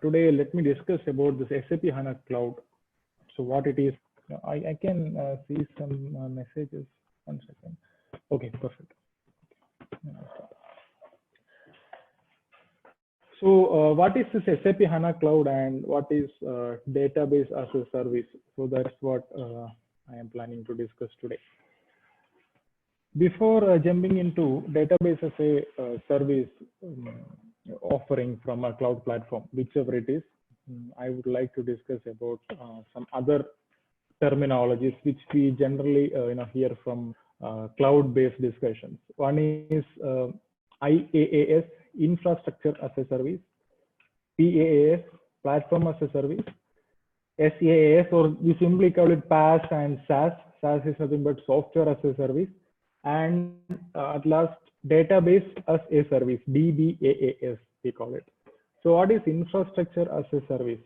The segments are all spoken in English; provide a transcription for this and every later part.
Today let me discuss about this SAP HANA Cloud. So what it is, I can see some messages. 1 second. Okay, perfect. So what is this SAP HANA Cloud and what is database as a service? So that's what I am planning to discuss today. Before jumping into database as a service offering from a cloud platform, whichever it is, I would like to discuss about some other terminologies which we generally hear from cloud-based discussions. One is IaaS, infrastructure as a service; PaaS, platform as a service; SaaS, or we simply call it PaaS and SaaS. SaaS is nothing but software as a service. And at last, database as a service, DBaaS, we call it. So what is infrastructure as a service?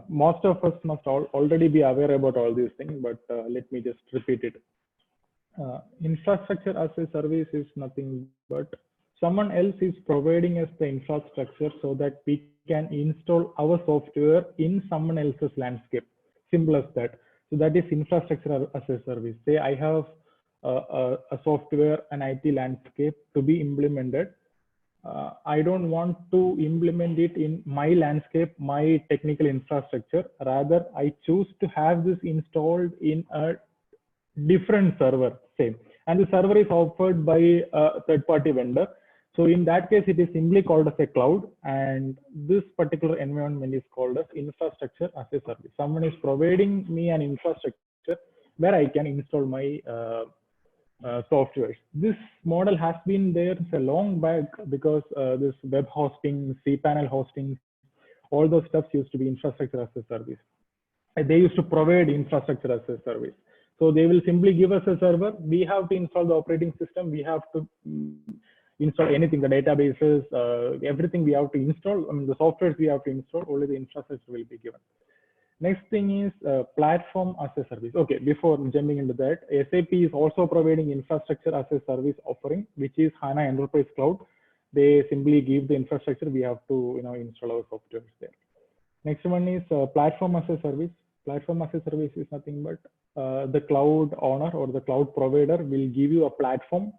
Most of us must already be aware about all these things, but let me just repeat it. Infrastructure as a service is nothing but someone else is providing us the infrastructure so that we can install our software in someone else's landscape. Simple as that. So that is infrastructure as a service. Say I have a software, an IT landscape to be implemented. I don't want to implement it in my landscape, my technical infrastructure. Rather, I choose to have this installed in a different server, say, and the server is offered by a third-party vendor. So in that case, it is simply called as a cloud, and this particular environment is called as infrastructure as a service. Someone is providing me an infrastructure where I can install my software. This model has been there a long back because this web hosting, cPanel hosting, all those stuff used to be infrastructure as a service. They used to provide infrastructure as a service. So they will simply give us a server. We have to install the operating system. We have to install anything, the databases, everything we have to install. I mean, the softwares we have to install, only the infrastructure will be given. Next thing is platform as a service. Okay, before jumping into that, SAP is also providing infrastructure as a service offering, which is HANA Enterprise Cloud. They simply give the infrastructure. We have to install our software there. Next one is platform as a service. Platform as a service is nothing but the cloud owner or the cloud provider will give you a platform.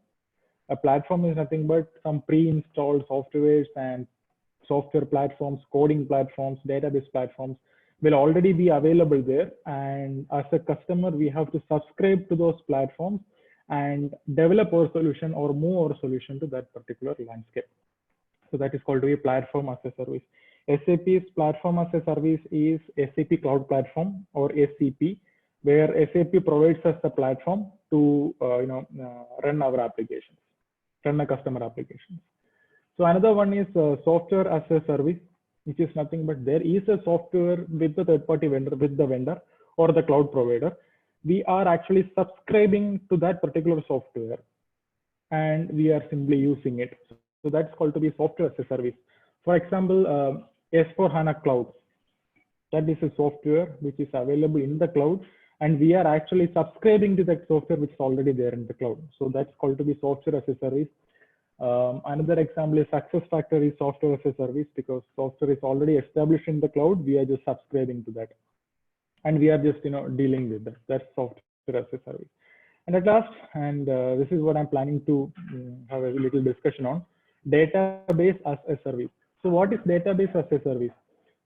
A platform is nothing but some pre-installed softwares and software platforms, coding platforms, database platforms will already be available there. And as a customer, we have to subscribe to those platforms and develop our solution or move our solution to that particular landscape. So that is called to be platform as a service. SAP's platform as a service is SAP Cloud Platform or SCP, where SAP provides us the platform to run our applications, run a customer applications. So another one is software as a service, which is nothing but there is a software with the third-party vendor, with the vendor or the cloud provider. We are actually subscribing to that particular software and we are simply using it. So that's called to be software as a service. For example, S/4HANA Cloud, that is a software which is available in the cloud and we are actually subscribing to that software which is already there in the cloud. So that's called to be software as a service. Another example is SuccessFactors software as a service because software is already established in the cloud. We are just subscribing to that, and we are just dealing with that. That's software as a service. And at last, and this is what I'm planning to have a little discussion on: database as a service. So what is database as a service?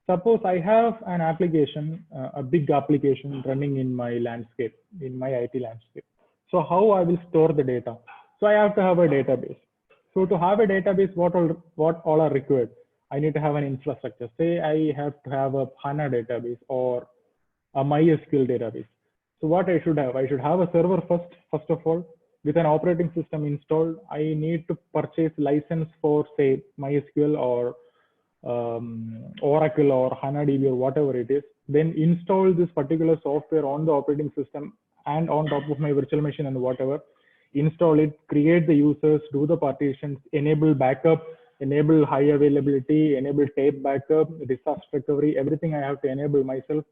Suppose I have an application, a big application running in my landscape, in my IT landscape. So how I will store the data? So I have to have a database. So to have a database, what all are required? I need to have an infrastructure. Say I have to have a HANA database or a MySQL database. So what I should have? I should have a server first of all, with an operating system installed. I need to purchase license for say MySQL or Oracle or HANADB or whatever it is. Then install this particular software on the operating system and on top of my virtual machine and whatever. Install it, create the users, do the partitions, enable backup, enable high availability, enable tape backup, disaster recovery, everything I have to enable myself.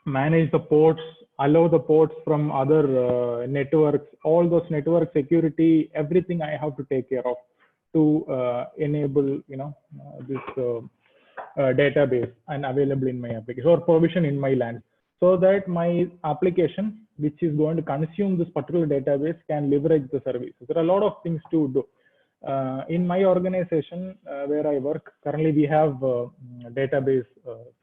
Manage the ports, allow the ports from other networks, all those network security, everything I have to take care of. to enable, this database and available in my application or provision in my land, so that my application, which is going to consume this particular database, can leverage the services. There are a lot of things to do. In my organization where I work, currently we have database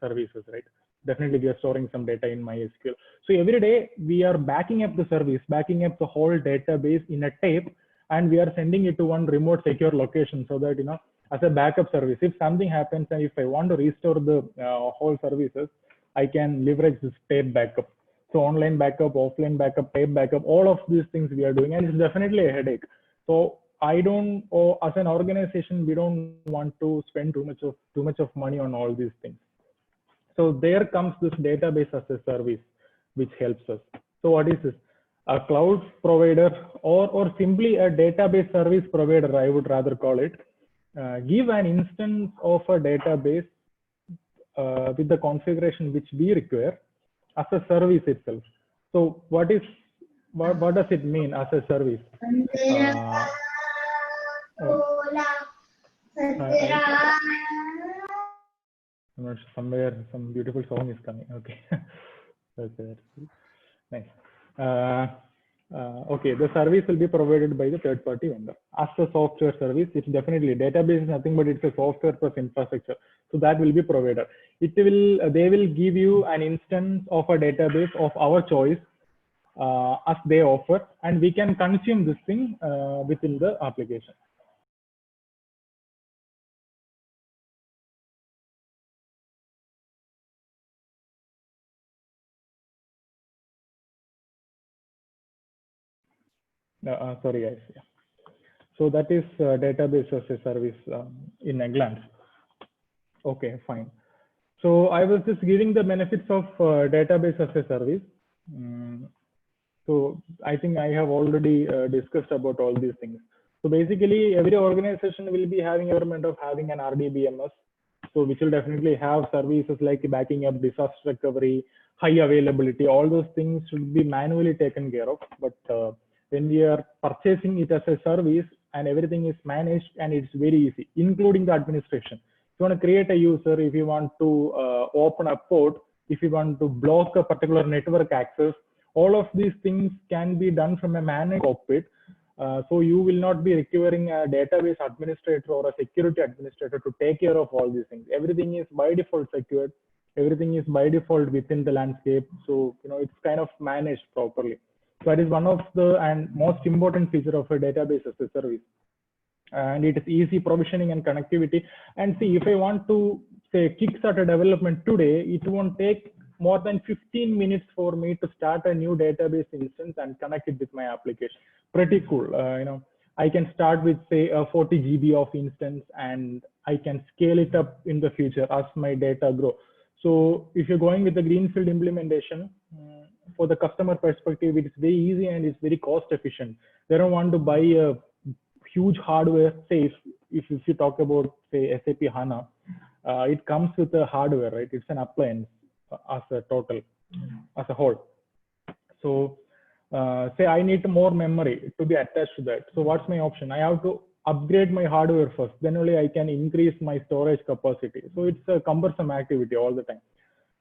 services, right? Definitely we are storing some data in MySQL. So every day we are backing up the service, backing up the whole database in a tape, and we are sending it to one remote secure location, so that, as a backup service, if something happens and if I want to restore the whole services, I can leverage this tape backup. So online backup, offline backup, tape backup, all of these things we are doing, and it's definitely a headache. So I don't, or as an organization, we don't want to spend too much of money on all these things. So there comes this database as a service, which helps us. So what is this? A cloud provider, or simply a database service provider, I would rather call it, give an instance of a database with the configuration which we require as a service itself. So what does it mean as a service? Somewhere some beautiful song is coming. Okay. Okay, nice. Okay, the service will be provided by the third-party vendor as a software service. It's definitely, database is nothing but it's a software plus infrastructure, so that will be provided. They will give you an instance of a database of our choice as they offer, and we can consume this thing within the application. Sorry guys. Yeah. So that is database as a service in a glance. Okay, fine. So I was just giving the benefits of database as a service. So I think I have already discussed about all these things. So basically, every organization will be having a requirement of having an RDBMS. So which will definitely have services like backing up, disaster recovery, high availability. All those things should be manually taken care of. But when we are purchasing it as a service, and everything is managed, and it's very easy, including the administration. If you want to create a user, if you want to open a port, if you want to block a particular network access, all of these things can be done from a managed cockpit. So you will not be requiring a database administrator or a security administrator to take care of all these things. Everything is by default secured. Everything is by default within the landscape. So, it's kind of managed properly. So that is one of the most important feature of a database as a service. And it is easy provisioning and connectivity. And see, if I want to say kickstart a development today, it won't take more than 15 minutes for me to start a new database instance and connect it with my application. Pretty cool. I can start with say a 40 GB of instance, and I can scale it up in the future as my data grow. So if you're going with the greenfield implementation, for the customer perspective, it's very easy and it's very cost efficient. They don't want to buy a huge hardware. Say if you talk about say SAP HANA, it comes with a hardware, right? It's an appliance as a total, as a whole. So say I need more memory to be attached to that. So what's my option? I have to upgrade my hardware first, then only I can increase my storage capacity. So it's a cumbersome activity all the time.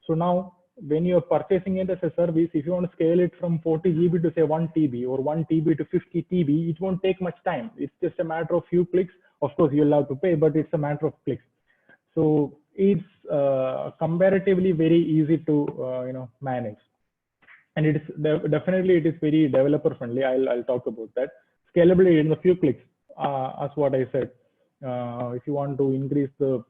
So now when you're purchasing it as a service, if you want to scale it from 40 GB to say 1 TB or 1 TB to 50 TB, it won't take much time. It's just a matter of few clicks. Of course, you'll have to pay, but it's a matter of clicks. So it's comparatively very easy to manage, and it is definitely it is very developer friendly. I'll talk about that. Scalability in a few clicks, as what I said. If you want to increase the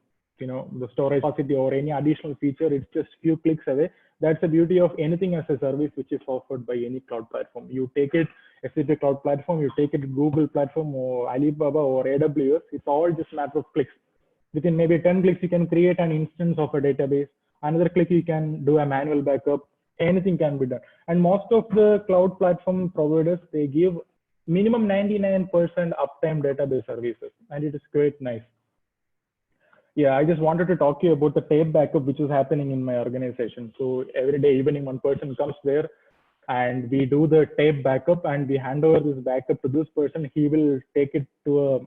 the storage capacity or any additional feature, it's just few clicks away. That's the beauty of anything as a service which is offered by any cloud platform. You take it SAP cloud platform, you take it Google platform or Alibaba or AWS, it's all just a matter of clicks. Within maybe 10 clicks, you can create an instance of a database. Another click, you can do a manual backup. Anything can be done. And most of the cloud platform providers, they give minimum 99% uptime database services, and it is quite nice. Yeah, I just wanted to talk to you about the tape backup which is happening in my organization. So every day evening, one person comes there, and we do the tape backup, and we hand over this backup to this person. He will take it to a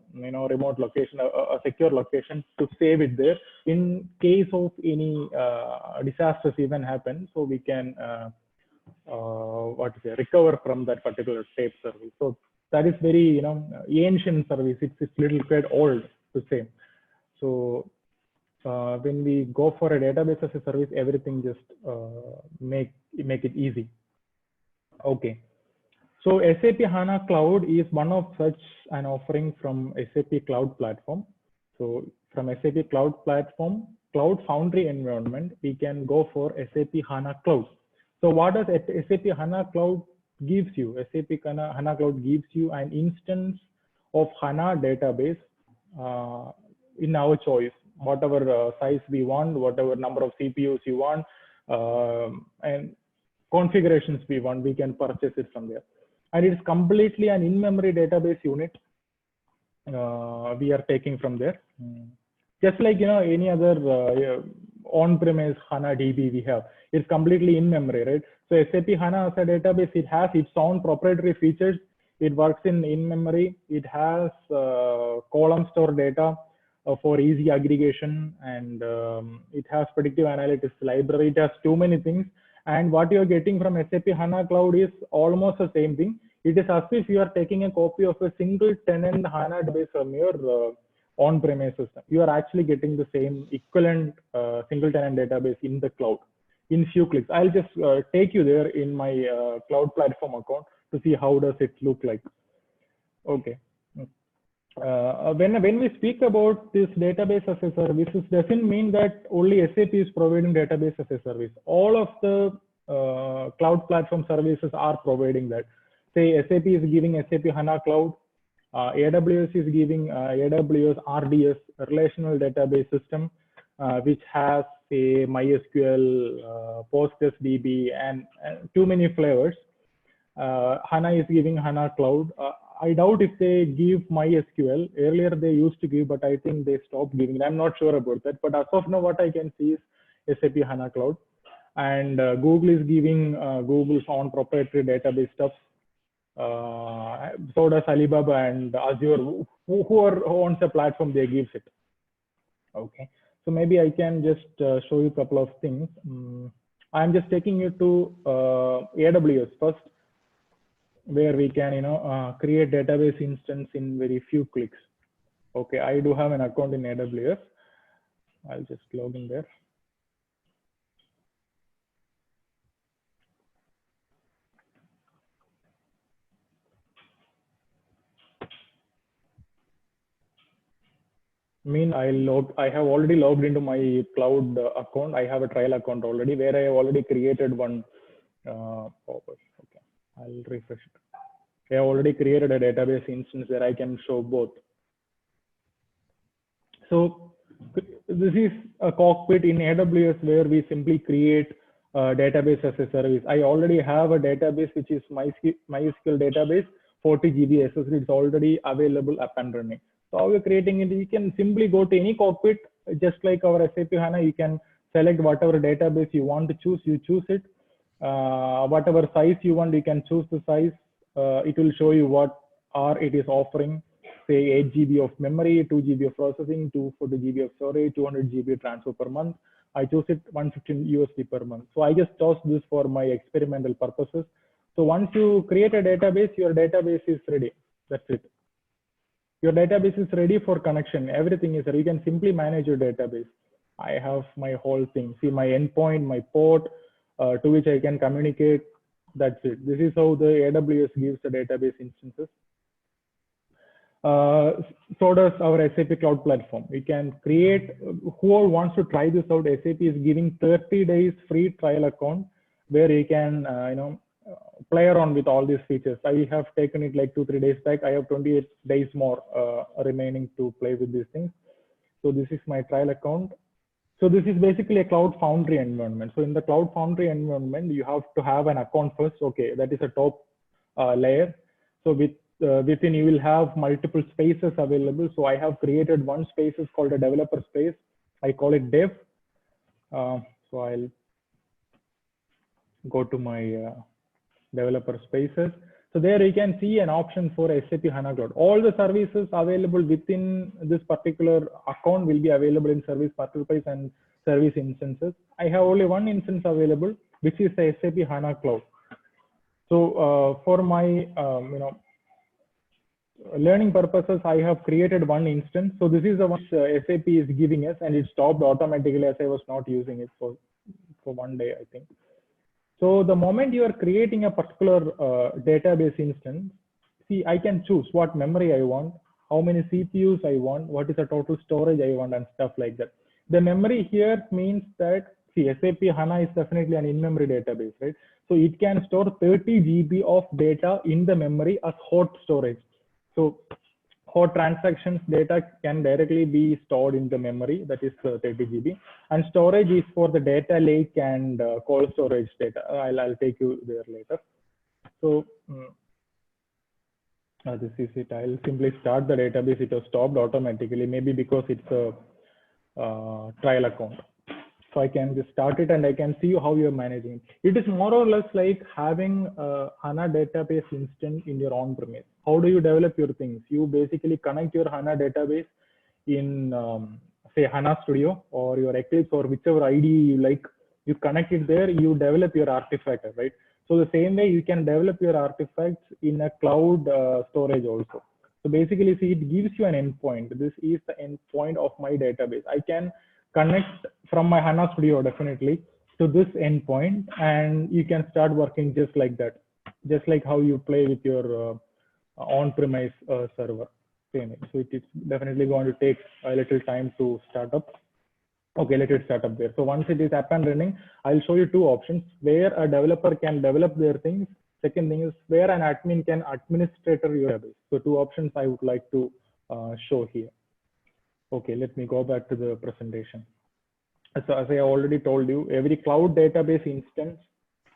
remote location, a secure location, to save it there in case of any disasters even happen, so we can recover from that particular tape service. So that is very ancient service. It's little bit old to say. So when we go for a database as a service, everything just make it easy. Okay. So SAP HANA Cloud is one of such an offering from SAP Cloud Platform. So from SAP Cloud Platform, Cloud Foundry environment, we can go for SAP HANA Cloud. So what does SAP HANA Cloud gives you? SAP HANA Cloud gives you an instance of HANA database in our choice, whatever size we want, whatever number of CPUs you want, and configurations we want, we can purchase it from there. And it's completely an in-memory database unit we are taking from there. Just like any other on-premise HANA DB we have, it's completely in memory, right? So SAP HANA as a database, it has its own proprietary features. It works in memory. It has column store data for easy aggregation, and it has predictive analytics library. It has too many things. And what you're getting from SAP HANA Cloud is almost the same thing. It is as if you are taking a copy of a single tenant HANA database from your on-premise system. You are actually getting the same equivalent single tenant database in the cloud in few clicks. I'll just take you there in my cloud platform account to see how does it look like. Okay. When we speak about this database as a service, it doesn't mean that only SAP is providing database as a service. All of the cloud platform services are providing that. Say SAP is giving SAP HANA Cloud, AWS is giving AWS RDS, relational database system, which has a MySQL, PostgreSDB, and too many flavors. HANA is giving HANA Cloud. I doubt if they give MySQL. Earlier they used to give, but I think they stopped giving it. I'm not sure about that. But as of now, what I can see is SAP HANA Cloud. And Google is giving Google's own proprietary database stuff. So does Alibaba and Azure. Who owns the platform, they gives it. Okay. So maybe I can just show you a couple of things. I'm just taking you to AWS first, where we can create database instance in very few clicks. Okay, I do have an account in AWS. I'll just log in there. I have already logged into my cloud account. I have a trial account already, where I have already created one. Okay, I'll refresh it. I have already created a database instance where I can show both. So this is a cockpit in AWS where we simply create a database as a service. I already have a database, which is MySQL database, 40 GB SSD. It's already available, up and running. So how we're creating it, you can simply go to any cockpit, just like our SAP HANA. You can select whatever database you want to choose, you choose it. Whatever size you want, you can choose the size. It will show you what it is offering. Say 8 GB of memory, 2 GB of processing, 240 GB of storage, 200 GB transfer per month. I choose it $115 USD per month. So I just chose this for my experimental purposes. So once you create a database, your database is ready. That's it. Your database is ready for connection. Everything is ready. You can simply manage your database. I have my whole thing. See my endpoint, my port, to which I can communicate. That's it. This is how the AWS gives the database instances. So does our SAP Cloud Platform. We can create, whoever wants to try this out, SAP is giving 30 days free trial account where you can, play around with all these features. I have taken it like 2-3 days back. I have 28 days more remaining to play with these things. So this is my trial account. So this is basically a Cloud Foundry environment. So in the Cloud Foundry environment, you have to have an account first. Okay, that is a top layer. So within you will have multiple spaces available. So I have created one space is called a developer space. I call it dev. So I'll go to my developer spaces. So there you can see an option for SAP HANA Cloud. All the services available within this particular account will be available in service marketplace and service instances. I have only one instance available, which is the SAP HANA Cloud. So for my learning purposes, I have created one instance. So this is the one SAP is giving us, and it stopped automatically as I was not using it for one day, I think. So the moment you are creating a particular database instance, see, I can choose what memory I want, how many CPUs I want, what is the total storage I want, and stuff like that. The memory here means that, see, SAP HANA is definitely an in-memory database, right? So it can store 30 GB of data in the memory as hot storage. So hot transactions data can directly be stored in the memory, that is 30 GB. And storage is for the data lake and cold storage data. I'll take you there later. So this is it. I'll simply start the database. It was stopped automatically, maybe because it's a trial account. So I can just start it and I can see how you're managing it. It is more or less like having a HANA database instance in your on-premise. How do you develop your things? You basically connect your HANA database in, say, HANA Studio or your Eclipse or whichever IDE you like. You connect it there, you develop your artifact, right? So the same way you can develop your artifacts in a cloud storage also. So basically, see, it gives you an endpoint. This is the endpoint of my database. I can connect from my HANA Studio definitely to this endpoint, and you can start working just like that, just like how you play with your on-premise server. So it is definitely going to take a little time to start up. Okay, let it start up there. So once it is up and running, I'll show you two options where a developer can develop their things. Second thing is where an admin can administrator your database. So two options I would like to show here. Okay, let me go back to the presentation. So as I already told you, every cloud database instance.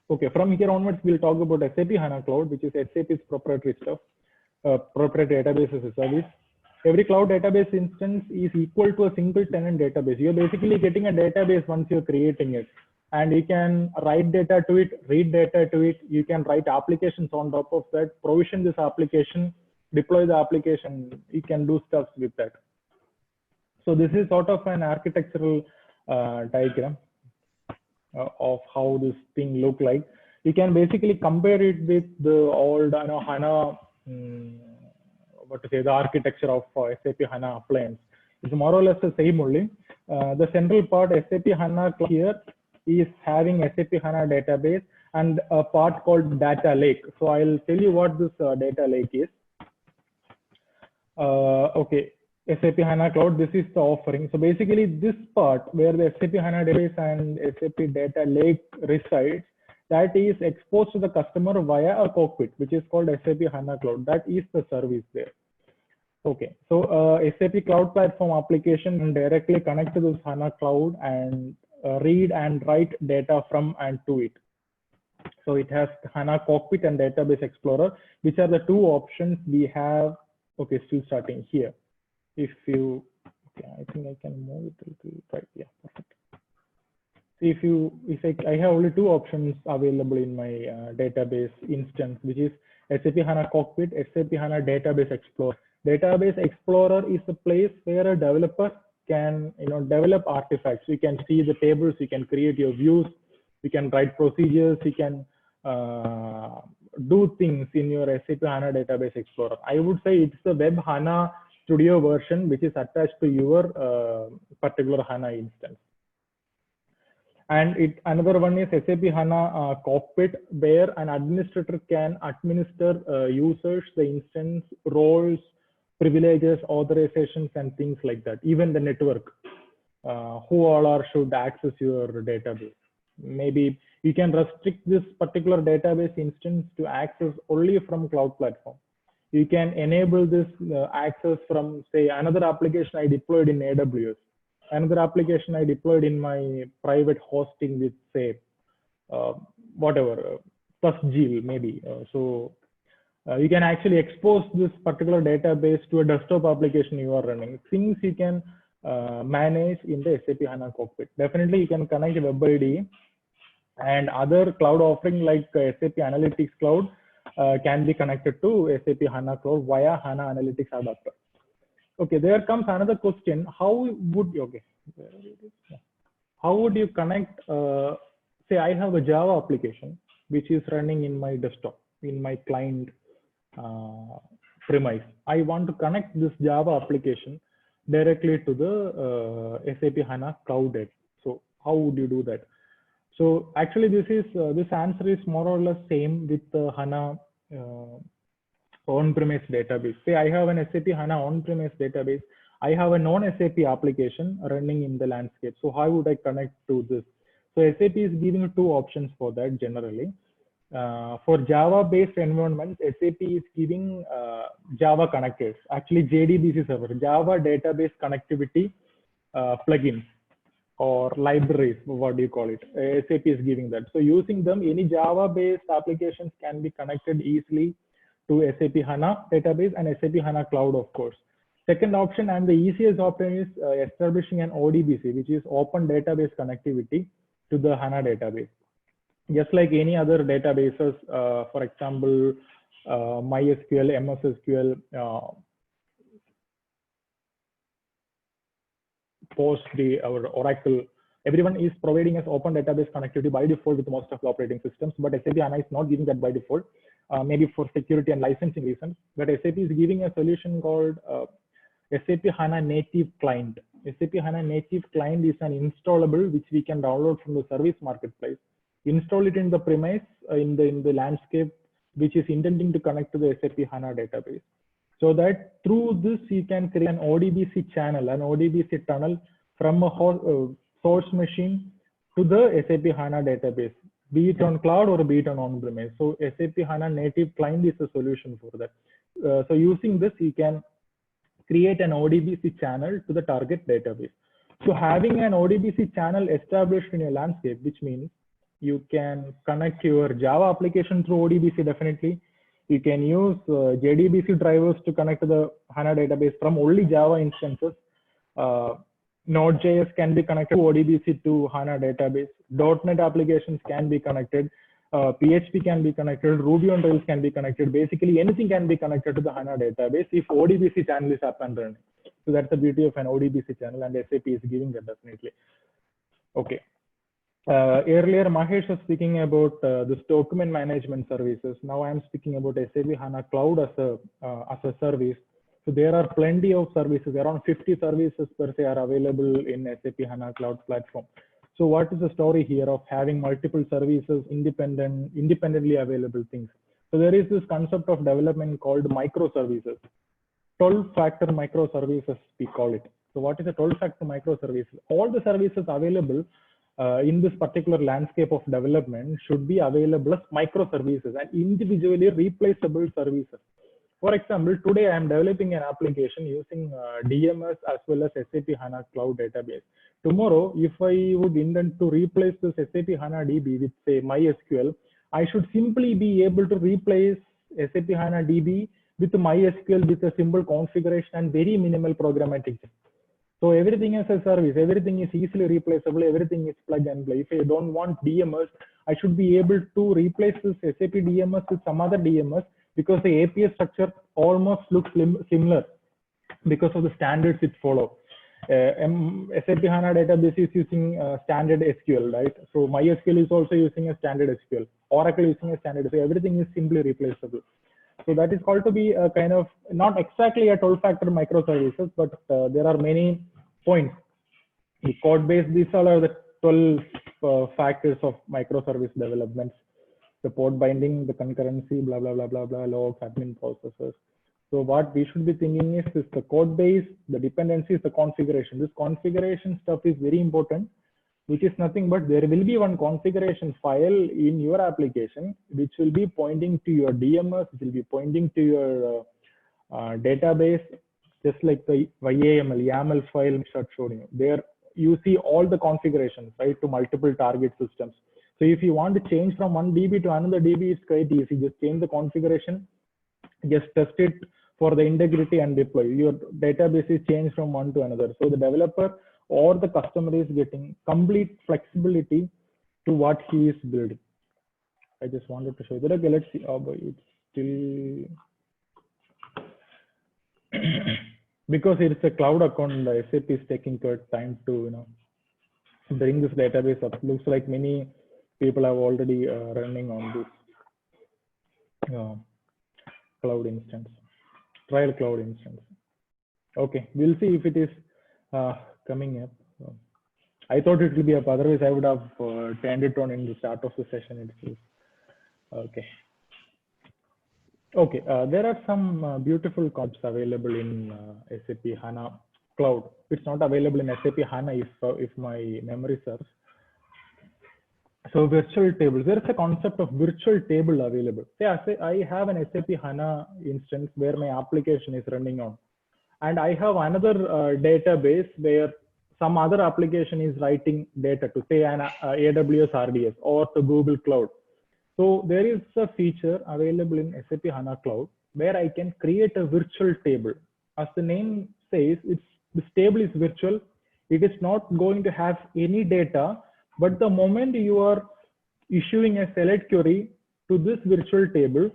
Okay, from here onwards, we'll talk about SAP HANA Cloud, which is SAP's proprietary stuff, proprietary database as a service. Every cloud database instance is equal to a single tenant database. You're basically getting a database once you're creating it. And you can write data to it, read data to it. You can write applications on top of that, provision this application, deploy the application. You can do stuff with that. So this is sort of an architectural diagram of how this thing look like. You can basically compare it with the old HANA, the architecture of SAP HANA appliance. It's more or less the same only. The central part, SAP HANA here, is having SAP HANA database and a part called data lake. So I'll tell you what this data lake is. Okay. SAP HANA Cloud, this is the offering. So basically this part where the SAP HANA database and SAP data lake resides, that is exposed to the customer via a cockpit, which is called SAP HANA Cloud. That is the service there. Okay, so SAP Cloud Platform application can directly connect to this HANA Cloud and read and write data from and to it. So it has HANA Cockpit and Database Explorer, which are the two options we have. Okay, still starting here. If you, okay, I think I can move it to right. Yeah, perfect. If I have only two options available in my database instance, which is SAP HANA Cockpit, SAP HANA Database Explorer. Database Explorer is a place where a developer can develop artifacts. You can see the tables, you can create your views, you can write procedures, you can do things in your SAP HANA Database Explorer. I would say it's the Web HANA Studio version, which is attached to your particular HANA instance. And another one is SAP HANA Cockpit, where an administrator can administer users, the instance, roles, privileges, authorizations, and things like that. Even the network, who all should access your database. Maybe you can restrict this particular database instance to access only from Cloud Platform. You can enable this access from, say, another application I deployed in AWS, another application I deployed in my private hosting with, say, whatever, plus Gil maybe. So you can actually expose this particular database to a desktop application you are running. Things you can manage in the SAP HANA Cockpit. Definitely you can connect Web IDE and other cloud offering like SAP Analytics Cloud can be connected to SAP HANA Cloud via HANA Analytics Adapter. Okay, there comes another question. How would you connect, say I have a Java application which is running in my desktop, in my client premise. I want to connect this Java application directly to the SAP HANA Cloud. So how would you do that? So actually this answer is more or less same with the HANA on-premise database. Say I have an SAP HANA on-premise database. I have a non-SAP application running in the landscape. So how would I connect to this? So SAP is giving two options for that generally. For Java-based environments, SAP is giving Java connectors, actually JDBC server, Java database connectivity plugins or libraries, what do you call it? SAP is giving that. So using them, any Java-based applications can be connected easily to SAP HANA database and SAP HANA Cloud, of course. Second option and the easiest option is establishing an ODBC, which is Open Database Connectivity to the HANA database. Just like any other databases, for example, MySQL, MS SQL, Postgre or Oracle, everyone is providing us open database connectivity by default with most of the operating systems, but SAP HANA is not giving that by default, maybe for security and licensing reasons. But SAP is giving a solution called SAP HANA Native Client. SAP HANA Native Client is an installable which we can download from the service marketplace, install it in the premise, in the landscape, which is intending to connect to the SAP HANA database. So that through this, you can create an ODBC channel, an ODBC tunnel from a source machine to the SAP HANA database, be it on cloud or be it on-premise. So SAP HANA Native Client is a solution for that. So using this, you can create an ODBC channel to the target database. So having an ODBC channel established in your landscape, which means you can connect your Java application through ODBC definitely. You can use JDBC drivers to connect to the HANA database from only Java instances. Node.js can be connected to ODBC to HANA database. .NET applications can be connected. PHP can be connected. Ruby on Rails can be connected. Basically, anything can be connected to the HANA database if ODBC channel is up and running. So that's the beauty of an ODBC channel, and SAP is giving that definitely. Okay. Earlier, Mahesh was speaking about this document management services. Now I'm speaking about SAP HANA Cloud as a service. So there are plenty of services, around 50 services per se are available in SAP HANA Cloud platform. So what is the story here of having multiple services, independently available things? So there is this concept of development called microservices, 12-factor microservices we call it. So what is a 12-factor microservice? All the services available in this particular landscape of development should be available as microservices and individually replaceable services. For example, today I am developing an application using DMS as well as SAP HANA Cloud database. Tomorrow, if I would intend to replace this SAP HANA DB with say MySQL, I should simply be able to replace SAP HANA DB with MySQL with a simple configuration and very minimal programmatic. So everything is a service, everything is easily replaceable, everything is plug and play. If I don't want DMS, I should be able to replace this SAP DMS with some other DMS because the API structure almost looks similar because of the standards it follows. SAP HANA database is using standard SQL, right? So MySQL is also using a standard SQL. Oracle using a standard, so everything is simply replaceable. So that is called to be a kind of, not exactly a 12-factor microservices, but there are many points. The code base, these all are the 12 factors of microservice developments. The port binding, the concurrency, blah, blah, blah, blah, blah, logs, admin processes. So what we should be thinking is the code base, the dependencies, the configuration. This configuration stuff is very important, which is nothing but there will be one configuration file in your application, which will be pointing to your DMS, which will be pointing to your database, just like the YAML file which I showed you. There you see all the configurations, right, to multiple target systems. So if you want to change from one DB to another DB, it's quite easy. Just change the configuration, just test it for the integrity and deploy. Your database is changed from one to another. So the developer or the customer is getting complete flexibility to what he is building. I just wanted to show you that. Okay, let's see. Oh, but it's still because it's a cloud account, the SAP is taking time to bring this database up. Looks like many people have already running on this cloud instance, trial cloud instance. Okay, we'll see if it is coming up. I thought it will be up, otherwise I would have turned it on in the start of the session itself. Okay. Okay, there are some beautiful concepts available in SAP HANA Cloud. It's not available in SAP HANA if my memory serves. So virtual tables, there is a concept of virtual table available. Yeah, say I have an SAP HANA instance where my application is running on. And I have another database where some other application is writing data to say an AWS RDS or to Google Cloud. So there is a feature available in SAP HANA Cloud where I can create a virtual table. As the name says, this table is virtual. It is not going to have any data, but the moment you are issuing a select query to this virtual table,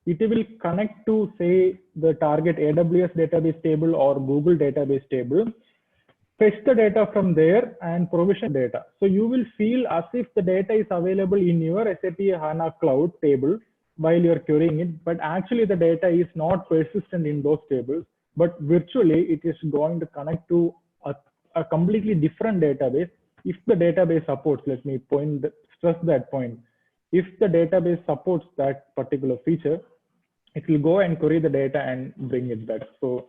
it will connect to say the target AWS database table or Google database table, fetch the data from there and provision data. So you will feel as if the data is available in your SAP HANA Cloud table while you're querying it, but actually the data is not persistent in those tables, but virtually it is going to connect to a completely different database. If the database supports, let me stress that point. If the database supports that particular feature, it will go and query the data and bring it back. So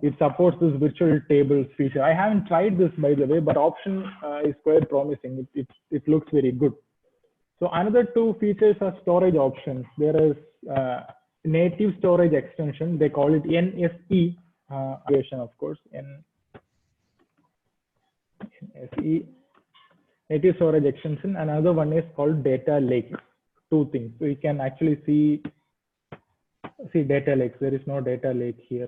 it supports this virtual tables feature. I haven't tried this, by the way, but option is quite promising. It looks very good. So another two features are storage options. There is native storage extension. They call it NSE version, of course. NSE, native storage extension. Another one is called data lake. Two things. So you can actually see data lakes. There is no data lake here.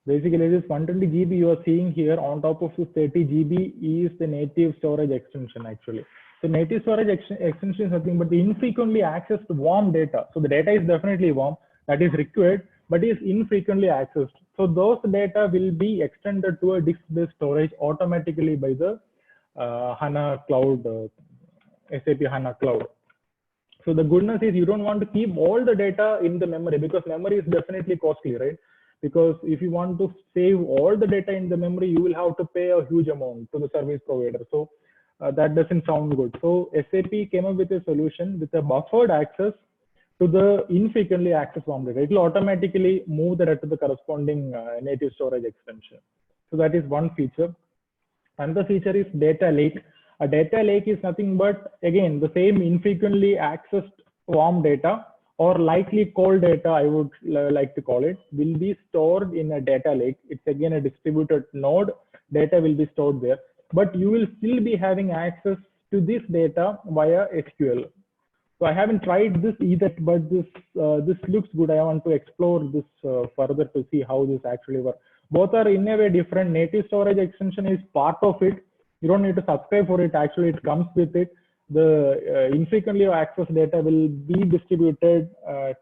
Basically, this 120 GB you are seeing here on top of this 30 GB is the native storage extension actually. So native storage extension is nothing but the infrequently accessed warm data. So the data is definitely warm, that is required, but is infrequently accessed. So those data will be extended to a disk-based storage automatically by the HANA Cloud, SAP HANA Cloud. So the goodness is you don't want to keep all the data in the memory because memory is definitely costly, right? Because if you want to save all the data in the memory, you will have to pay a huge amount to the service provider. So that doesn't sound good. So SAP came up with a solution with a buffered access to the infrequently accessed warm data. It will automatically move the data to the corresponding native storage extension. So that is one feature. Another feature is data lake. A data lake is nothing but, again, the same infrequently accessed warm data or likely cold data, I would like to call it, will be stored in a data lake. It's again a distributed node. Data will be stored there, but you will still be having access to this data via SQL. So I haven't tried this either, but this looks good. I want to explore this further to see how this actually works. Both are in a way different. Native storage extension is part of it. You don't need to subscribe for it. Actually, it comes with it. The infrequently accessed data will be distributed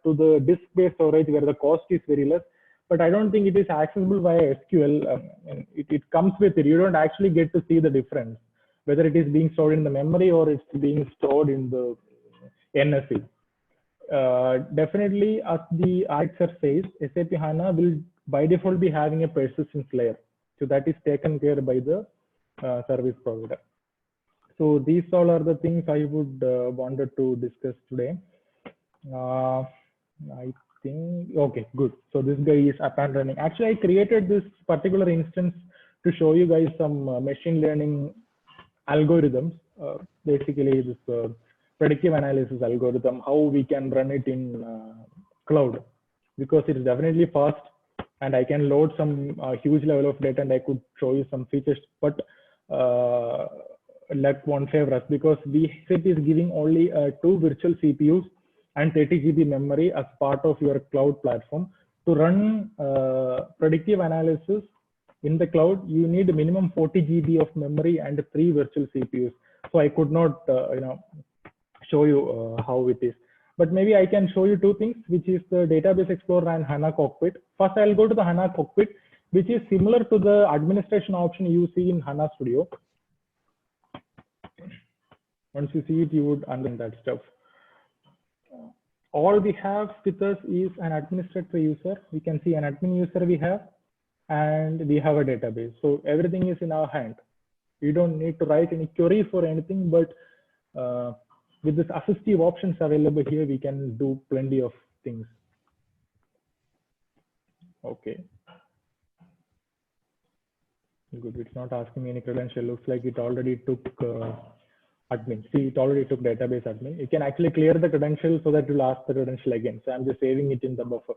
to the disk-based storage where the cost is very less. But I don't think it is accessible via SQL. It comes with it. You don't actually get to see the difference, whether it is being stored in the memory or it's being stored in the NSE. Definitely, as the architecture says, SAP HANA will by default be having a persistence layer. So that is taken care by the service provider. So these all are the things I would wanted to discuss today. I think, okay, good. So this guy is up and running. Actually, I created this particular instance to show you guys some machine learning algorithms. Basically, this predictive analysis algorithm, how we can run it in cloud, because it is definitely fast and I can load some huge level of data and I could show you some features, but luck won't favor us because SAP is giving only 2 virtual CPUs and 30 GB memory as part of your cloud platform. To run predictive analysis in the cloud, you need a minimum 40 GB of memory and 3 virtual CPUs. So I could not, show you how it is. But maybe I can show you two things, which is the Database Explorer and HANA Cockpit. First, I'll go to the HANA Cockpit, which is similar to the administration option you see in HANA Studio. Once you see it, you would understand that stuff. All we have with us is an administrator user. We can see an admin user we have, and we have a database. So everything is in our hand. We don't need to write any query for anything, but with this assistive options available here, we can do plenty of things. Okay. Good. It's not asking me any credential. Looks like it already took admin. See, it already took database admin. You can actually clear the credential so that you'll ask the credential again. So I'm just saving it in the buffer.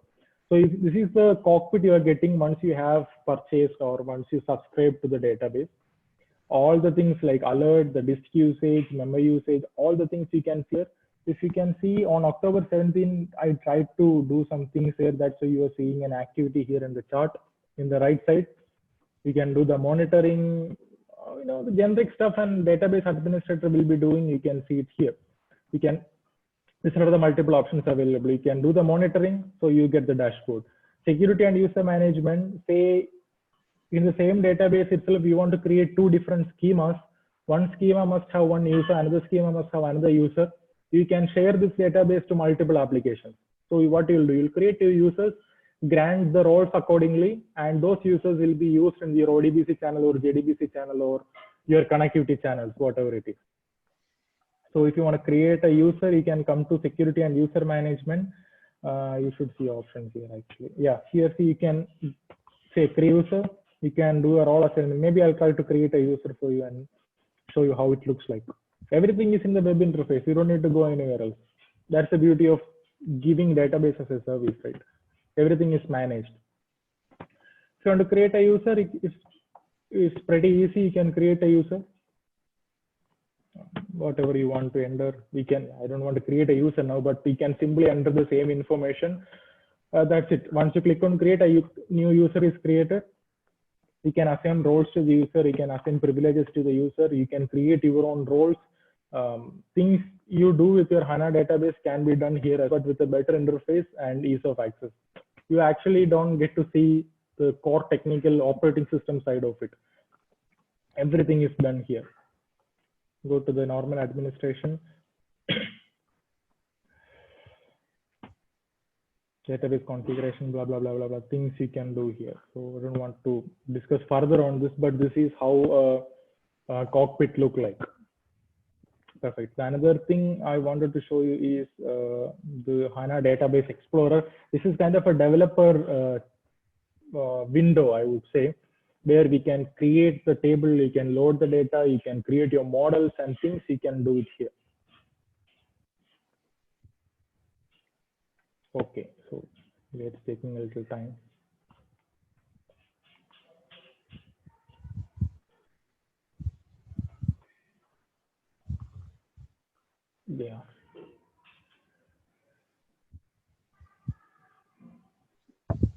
So this is the cockpit you are getting once you have purchased or once you subscribe to the database. All the things like alert, the disk usage, memory usage, all the things you can see here. If you can see on October 17, I tried to do some things here. That's why you are seeing an activity here in the chart in the right side. We can do the monitoring, the generic stuff, and database administrator will be doing. You can see it here. We can, these are the multiple options available. You can do the monitoring, so you get the dashboard. Security and user management, say in the same database itself, you want to create two different schemas. One schema must have one user, another schema must have another user. You can share this database to multiple applications. So what you'll do, you'll create two users, grant the roles accordingly, and those users will be used in your ODBC channel or JDBC channel or your connectivity channels, whatever it is. So if you want to create a user, you can come to security and user management. You should see options here actually. Yeah, here see you can say create user. You can do a role assignment. Maybe I'll try to create a user for you and show you how it looks like. Everything is in the web interface. You don't need to go anywhere else. That's the beauty of giving database as a service, right? Everything is managed. If you want to create a user, it's pretty easy. You can create a user. Whatever you want to enter, we can. I don't want to create a user now, but we can simply enter the same information. That's it. Once you click on create, a new user is created. You can assign roles to the user. You can assign privileges to the user. You can create your own roles. Things you do with your HANA database can be done here, but with a better interface and ease of access. You actually don't get to see the core technical operating system side of it. Everything is done here. Go to the normal administration. Database configuration, blah, blah, blah, blah, blah, things you can do here. So I don't want to discuss further on this, but this is how a cockpit look like. Perfect. Another thing I wanted to show you is the HANA Database Explorer. This is kind of a developer window, I would say, where we can create the table, you can load the data, you can create your models and things, you can do it here. Okay, so it's taking a little time. Yeah.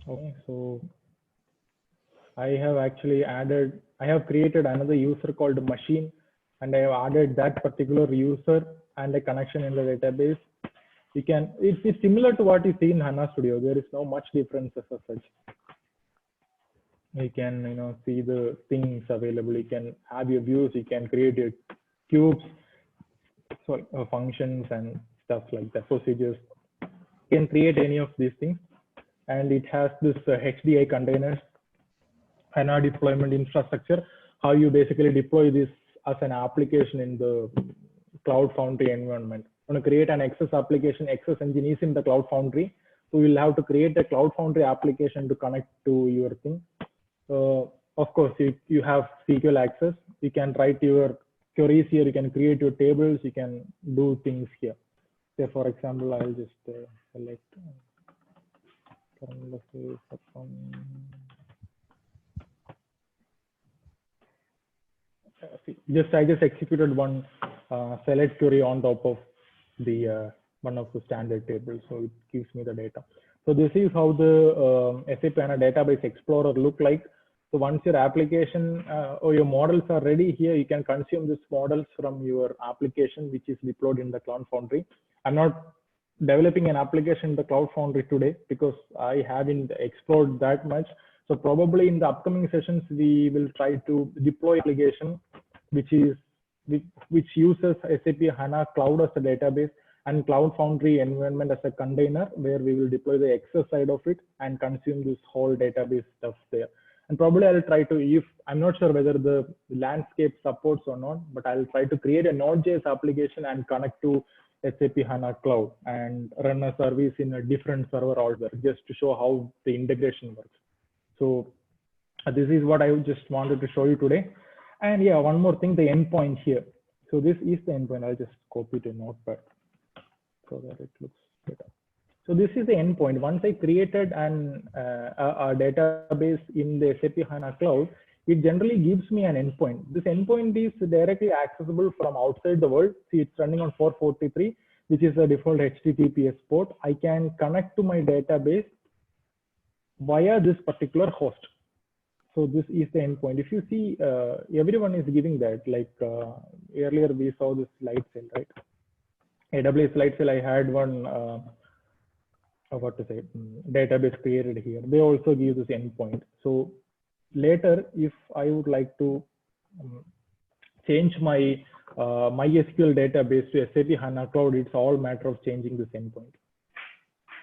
Okay, so I have actually added, I have created another user called machine, and I have added that particular user and a connection in the database. You can, it's similar to what you see in HANA Studio. There is no much differences as such. You can, see the things available. You can have your views. You can create your cubes, sorry, functions and stuff like that, procedures. You can create any of these things. And it has this HDI containers, HANA deployment infrastructure, how you basically deploy this as an application in the Cloud Foundry environment. You want to create an Access application, Access engine is in the Cloud Foundry. So you'll have to create a Cloud Foundry application to connect to your thing. Of course, you have SQL access. You can write your queries here. You can create your tables. You can do things here. Say, for example, I'll just select. I just executed one select query on top of the one of the standard tables, so it gives me the data. So this is how the SAP HANA Database Explorer look like. So once your application or your models are ready here, you can consume these models from your application, which is deployed in the Cloud Foundry. I'm not developing an application in the Cloud Foundry today because I haven't explored that much. So probably in the upcoming sessions, we will try to deploy application, which uses SAP HANA Cloud as a database and Cloud Foundry environment as a container, where we will deploy the Access side of it and consume this whole database stuff there. And probably I'll try to, if I'm not sure whether the landscape supports or not, but I'll try to create a Node.js application and connect to SAP HANA Cloud and run a service in a different server altogether, just to show how the integration works. So this is what I just wanted to show you today. And yeah, one more thing, the endpoint here. So this is the endpoint. I'll just copy to Notepad so that it looks better. So this is the endpoint. Once I created a database in the SAP HANA Cloud, it generally gives me an endpoint. This endpoint is directly accessible from outside the world. See, it's running on 443, which is the default HTTPS port. I can connect to my database via this particular host. So this is the endpoint. If you see, everyone is giving that. Like earlier we saw this Lightsail, right? AWS Lightsail, I had one, database created here. They also give this endpoint. So later, if I would like to change my MySQL database to SAP HANA Cloud, it's all matter of changing this endpoint.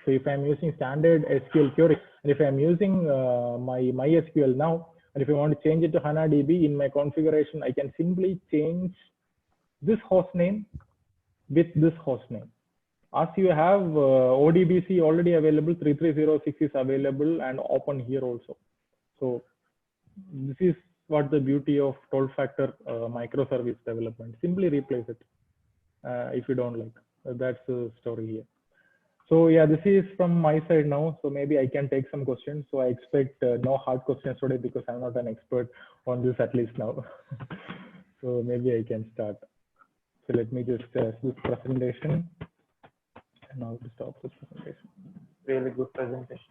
So if I'm using standard SQL query, and if I'm using my MySQL now, and if I want to change it to HANADB in my configuration, I can simply change this host name with this host name. As you have ODBC already available, 3306 is available and open here also. So this is what the beauty of 12-factor microservice development. Simply replace it if you don't like. That's the story here. So yeah, this is from my side now. So maybe I can take some questions. So I expect no hard questions today because I'm not an expert on this, at least now. So maybe I can start. So let me just switch presentation. And now to stop this presentation. Really good presentation.